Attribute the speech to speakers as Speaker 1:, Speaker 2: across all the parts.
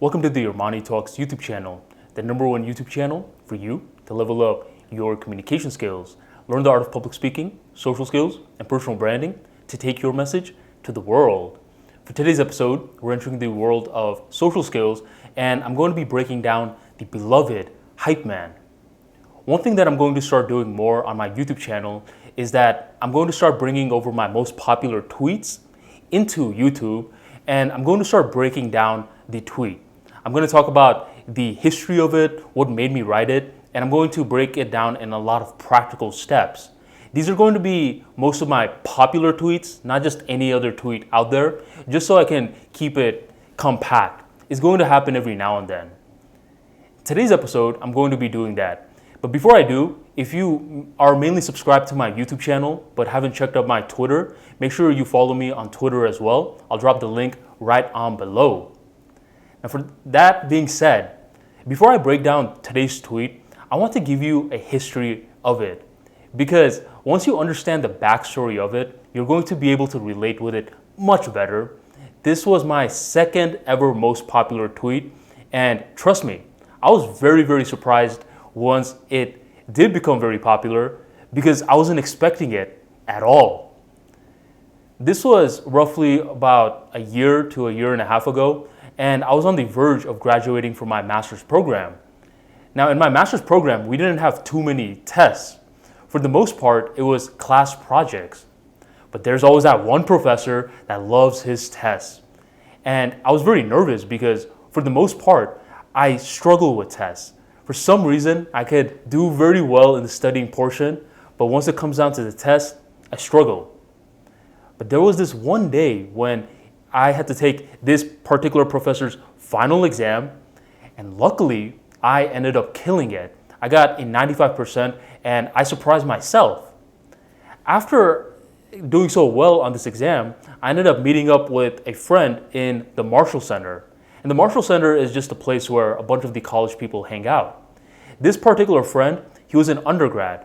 Speaker 1: Welcome to the Armani Talks YouTube channel, the #1 YouTube channel for you to level up your communication skills, learn the art of public speaking, social skills, and personal branding to take your message to the world. For today's episode, we're entering the world of social skills, and I'm going to be breaking down the beloved hypeman. One thing that I'm going to start doing more on my YouTube channel is that I'm going to start bringing over my most popular tweets into YouTube, and I'm going to start breaking down the tweet. I'm going to talk about the history of it, what made me write it, and I'm going to break it down in a lot of practical steps. These are going to be most of my popular tweets, not just any other tweet out there, just so I can keep it compact. It's going to happen every now and then. Today's episode, I'm going to be doing that. But before I do, if you are mainly subscribed to my YouTube channel but haven't checked out my Twitter, make sure you follow me on Twitter as well. I'll drop the link right on below. Now, for that being said, before I break down today's tweet, I want to give you a history of it. Because once you understand the backstory of it, you're going to be able to relate with it much better. This was my second ever most popular tweet, and trust me, I was very surprised once it did become very popular because I wasn't expecting it at all. This was roughly about a year to a year and a half ago, and I was on the verge of graduating from my master's program. Now, in my master's program, we didn't have too many tests. For the most part, it was class projects. But there's always that one professor that loves his tests. And I was very nervous because for the most part, I struggle with tests. For some reason, I could do very well in the studying portion, but once it comes down to the test, I struggle. But there was this one day when I had to take this particular professor's final exam, and luckily, I ended up killing it. I got a 95%, and I surprised myself. After doing so well on this exam, I ended up meeting up with a friend in the Marshall Center. And the Marshall Center is just a place where a bunch of the college people hang out. This particular friend, he was an undergrad.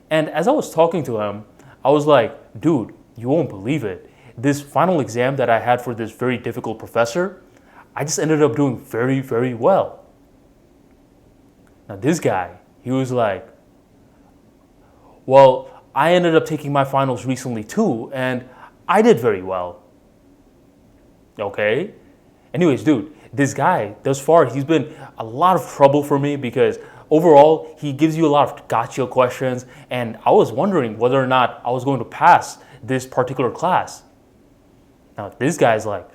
Speaker 1: And as I was talking to him, I was like, dude, you won't believe it. This final exam that I had for this very difficult professor, I just ended up doing very well. Now this guy, he was like, well, I ended up taking my finals recently too, and I did very well. Okay. Anyways, dude, this guy, thus far, he's been a lot of trouble for me because overall, he gives you a lot of gotcha questions, and I was wondering whether or not I was going to pass this particular class. Now, this guy's like,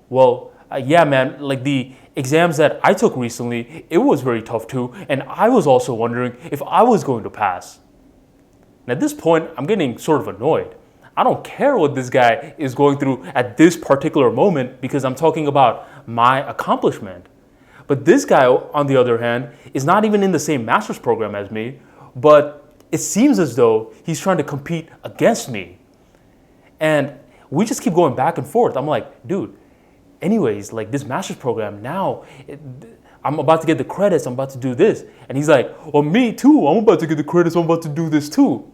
Speaker 1: well, yeah, man, like the exams that I took recently, it was very tough too, and I was also wondering if I was going to pass. And at this point, I'm getting sort of annoyed. I don't care what this guy is going through at this particular moment because I'm talking about my accomplishment. But this guy, on the other hand, is not even in the same master's program as me, but it seems as though he's trying to compete against me. And we just keep going back and forth. I'm like, dude, anyways, like this master's program now, I'm about to get the credits, I'm about to do this. And he's like, well, me too, I'm about to get the credits, I'm about to do this too.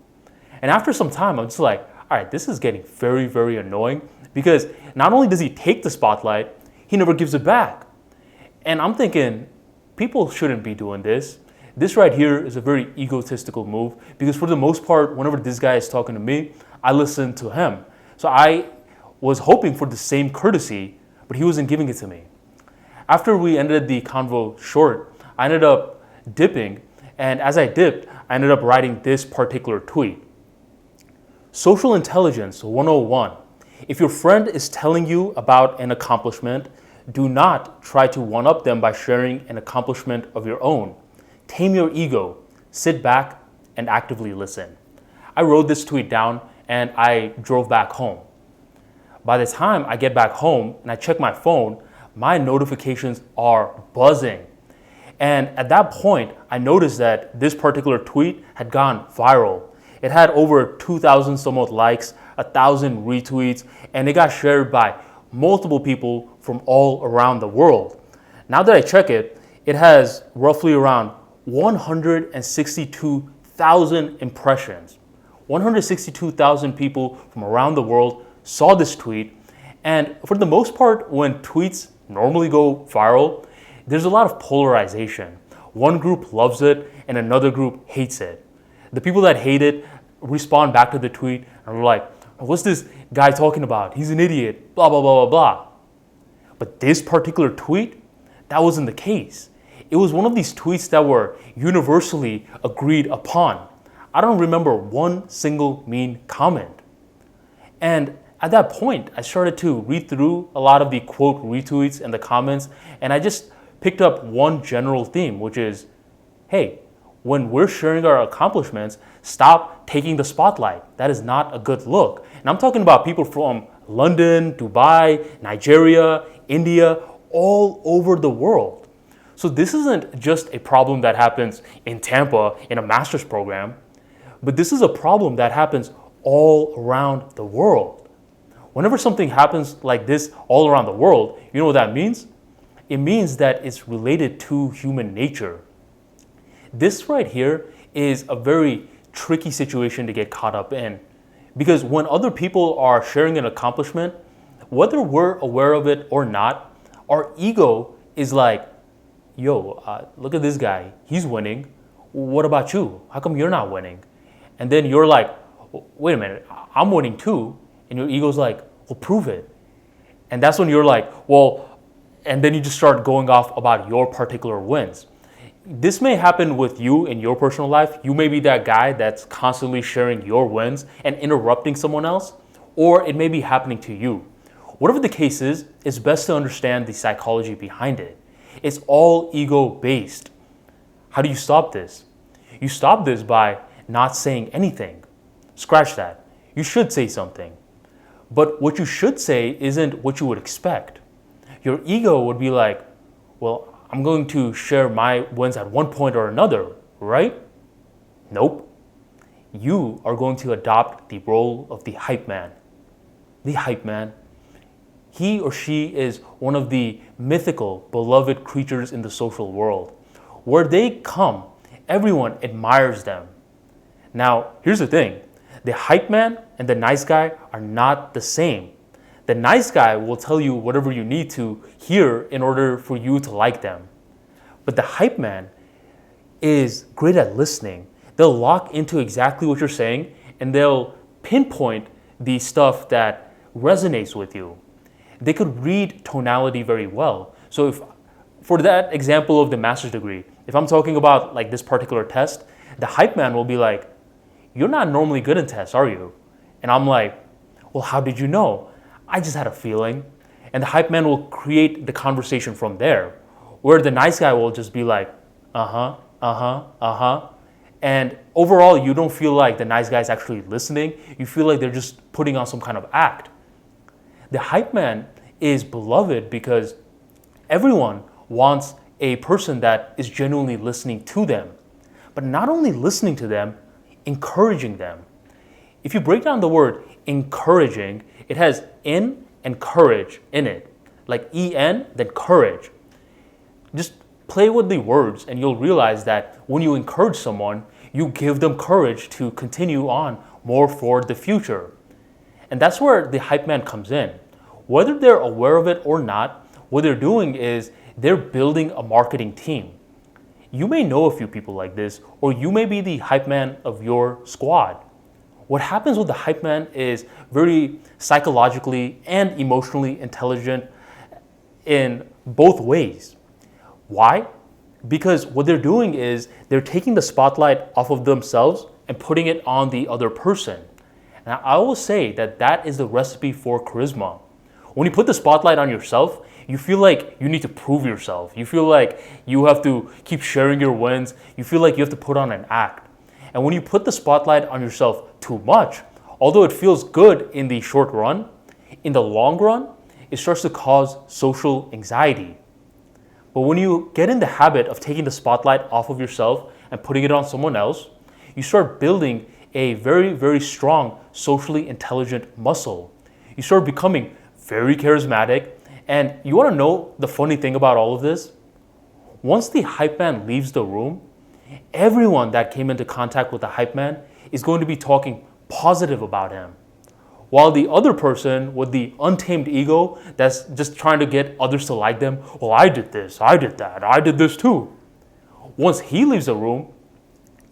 Speaker 1: And after some time, I'm just like, all right, this is getting very annoying because not only does he take the spotlight, he never gives it back. And I'm thinking, people shouldn't be doing this. This right here is a very egotistical move because for the most part, whenever this guy is talking to me, I listen to him. So I was hoping for the same courtesy, but he wasn't giving it to me. After we ended the convo short, I ended up dipping, and as I dipped, I ended up writing this particular tweet. Social Intelligence 101. If your friend is telling you about an accomplishment, do not try to one-up them by sharing an accomplishment of your own. Tame your ego. Sit back and actively listen. I wrote this tweet down and I drove back home. By the time I get back home and I check my phone, my notifications are buzzing. And at that point, I noticed that this particular tweet had gone viral. It had over 2,000 somewhat likes, 1,000 retweets, and it got shared by multiple people from all around the world. Now that I check it, it has roughly around 162,000 impressions. 162,000 people from around the world saw this tweet, and for the most part, when tweets normally go viral, there's a lot of polarization. One group loves it and another group hates it. The people that hate it respond back to the tweet and are like, what's this guy talking about? He's an idiot, blah, blah, blah, blah, blah. But this particular tweet, that wasn't the case. It was one of these tweets that were universally agreed upon. I don't remember one single mean comment. And at that point, I started to read through a lot of the quote retweets and the comments, and I just picked up one general theme, which is, hey, when we're sharing our accomplishments, stop taking the spotlight. That is not a good look. And I'm talking about people from London, Dubai, Nigeria, India, all over the world. So this isn't just a problem that happens in Tampa in a master's program, but this is a problem that happens all around the world. Whenever something happens like this all around the world, you know what that means? It means that it's related to human nature. This right here is a very tricky situation to get caught up in, because when other people are sharing an accomplishment, whether we're aware of it or not, our ego is like, yo, look at this guy, he's winning. What about you? How come you're not winning? And then you're like, wait a minute, I'm winning too. And your ego's like, well, prove it. And that's when you're like, well, and then you just start going off about your particular wins. This may happen with you in your personal life. You may be that guy that's constantly sharing your wins and interrupting someone else, or it may be happening to you. Whatever the case is, it's best to understand the psychology behind it. It's all ego-based. How do you stop this? You stop this by not saying anything. Scratch that. You should say something. But what you should say isn't what you would expect. Your ego would be like, well, I'm going to share my wins at one point or another, right? Nope. You are going to adopt the role of the hype man. The hype man. He or she is one of the mythical, beloved creatures in the social world. Where they come, everyone admires them. Now, here's the thing. The hype man and the nice guy are not the same. The nice guy will tell you whatever you need to hear in order for you to like them. But the hype man is great at listening. They'll lock into exactly what you're saying and they'll pinpoint the stuff that resonates with you. They could read tonality very well. So if, for that example of the master's degree, if I'm talking about like this particular test, the hype man will be like, you're not normally good in tests, are you? And I'm like, well, how did you know? I just had a feeling. And the hype man will create the conversation from there, where the nice guy will just be like, and overall, you don't feel like the nice guy's actually listening. You feel like they're just putting on some kind of act. The hype man is beloved because everyone wants a person that is genuinely listening to them, but not only listening to them, encouraging them. If you break down the word encouraging, it has in and courage in it, like en, then courage. Just play with the words and you'll realize that when you encourage someone, you give them courage to continue on more for the future. And that's where the hype man comes in. Whether they're aware of it or not, what they're doing is they're building a marketing team. You may know a few people like this, or you may be the hype man of your squad. What happens with the hype man is very psychologically and emotionally intelligent in both ways. Why? Because what they're doing is they're taking the spotlight off of themselves and putting it on the other person. And I always say that that is the recipe for charisma. When you put the spotlight on yourself, you feel like you need to prove yourself. You feel like you have to keep sharing your wins. You feel like you have to put on an act. And when you put the spotlight on yourself too much, although it feels good in the short run, in the long run, it starts to cause social anxiety. But when you get in the habit of taking the spotlight off of yourself and putting it on someone else, you start building a very, very strong, socially intelligent muscle. You start becoming very charismatic. And you want to know the funny thing about all of this? Once the hype man leaves the room, everyone that came into contact with the hype man is going to be talking positive about him. While the other person with the untamed ego that's just trying to get others to like them, well, I did this, I did that, I did this too. Once he leaves the room,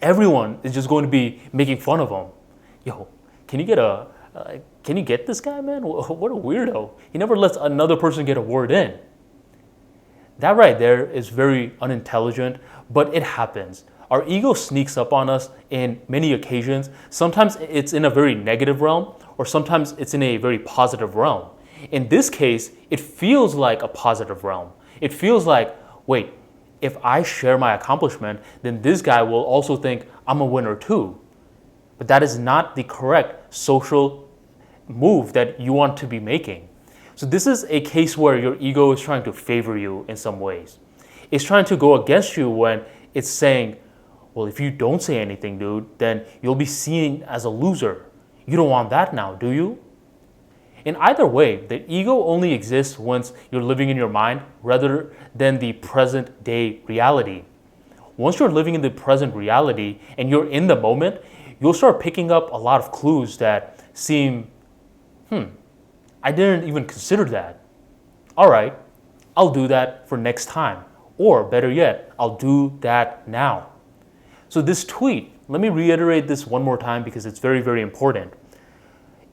Speaker 1: everyone is just going to be making fun of him. Yo, can you get this guy, man? What a weirdo. He never lets another person get a word in. That right there is very unintelligent, but it happens. Our ego sneaks up on us in many occasions. Sometimes it's in a very negative realm, or sometimes it's in a very positive realm. In this case, it feels like a positive realm. It feels like, wait, if I share my accomplishment, then this guy will also think I'm a winner too. But that is not the correct social move that you want to be making. So this is a case where your ego is trying to favor you in some ways. It's trying to go against you when it's saying, well, if you don't say anything, dude, then you'll be seen as a loser. You don't want that now, do you? In either way, the ego only exists once you're living in your mind rather than the present day reality. Once you're living in the present reality and you're in the moment, you'll start picking up a lot of clues that seem, I didn't even consider that. All right, I'll do that for next time. Or better yet, I'll do that now. So this tweet, let me reiterate this one more time because it's very, very important.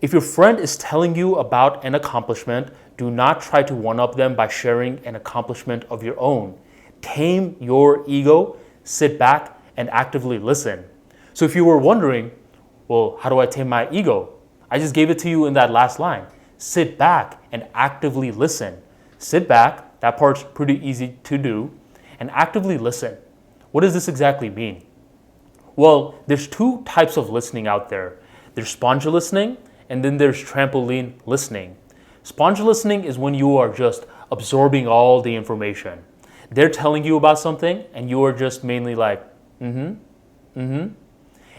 Speaker 1: If your friend is telling you about an accomplishment, do not try to one-up them by sharing an accomplishment of your own. Tame your ego, sit back, and actively listen. So if you were wondering, well, how do I tame my ego? I just gave it to you in that last line. Sit back and actively listen. Sit back, that part's pretty easy to do, and actively listen. What does this exactly mean? Well, there's two types of listening out there. There's sponge listening, and then there's trampoline listening. Sponge listening is when you are just absorbing all the information. They're telling you about something, and you are just mainly like, and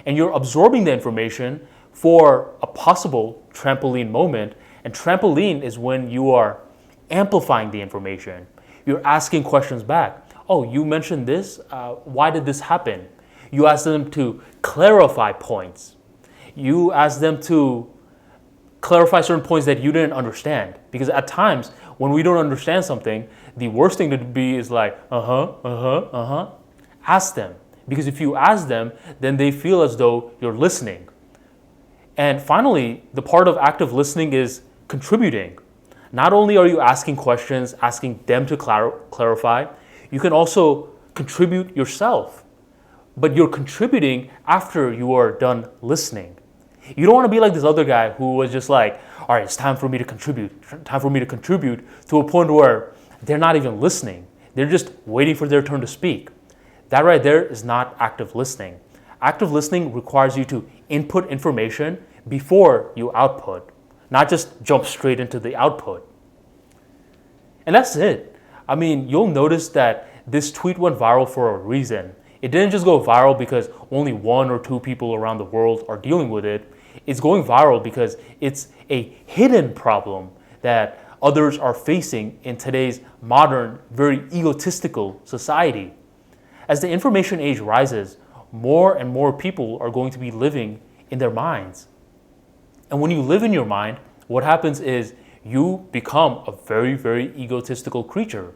Speaker 1: you're absorbing the information for a possible trampoline moment. And trampoline is when you are amplifying the information. You're asking questions back. Oh, you mentioned this. Why did this happen? You ask them to clarify points. You ask them to clarify certain points that you didn't understand. Because at times, when we don't understand something, the worst thing to be is like, Ask them. Because if you ask them, then they feel as though you're listening. And finally, the part of active listening is contributing. Not only are you asking questions, asking them to clarify, you can also contribute yourself. But you're contributing after you are done listening. You don't want to be like this other guy who was just like, all right, it's time for me to contribute, to a point where they're not even listening. They're just waiting for their turn to speak. That right there is not active listening. Active listening requires you to input information before you output, not just jump straight into the output. And that's it. I mean, you'll notice that this tweet went viral for a reason. It didn't just go viral because only 1 or 2 people around the world are dealing with it. It's going viral because it's a hidden problem that others are facing in today's modern, very egotistical society. As the information age rises, more and more people are going to be living in their minds. And when you live in your mind, what happens is you become a very, very egotistical creature.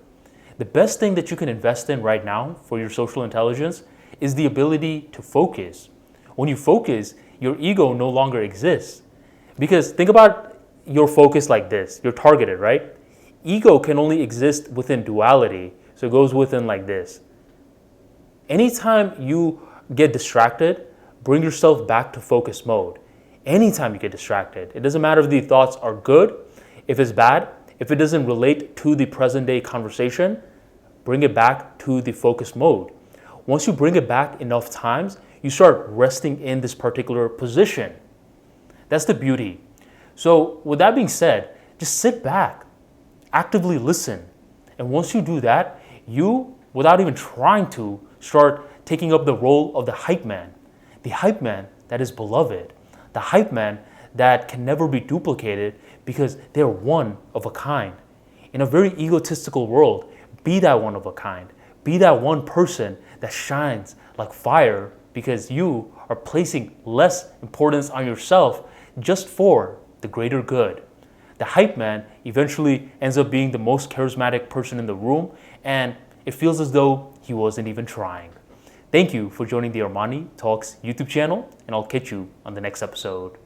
Speaker 1: The best thing that you can invest in right now for your social intelligence is the ability to focus. When you focus, your ego no longer exists. Because think about your focus like this. You're targeted, right? Ego can only exist within duality. So it goes within like this. Anytime you get distracted, bring yourself back to focus mode. Anytime you get distracted, it doesn't matter if the thoughts are good, if it's bad, if it doesn't relate to the present day conversation, bring it back to the focus mode. Once you bring it back enough times, you start resting in this particular position. That's the beauty. So with that being said, just sit back, actively listen. And once you do that, you, without even trying to, start taking up the role of the hype man. The hype man that is beloved. The hype man that can never be duplicated because they're one of a kind. In a very egotistical world, be that one of a kind. Be that one person that shines like fire because you are placing less importance on yourself just for the greater good. The hype man eventually ends up being the most charismatic person in the room, and it feels as though he wasn't even trying. Thank you for joining the Armani Talks YouTube channel, and I'll catch you on the next episode.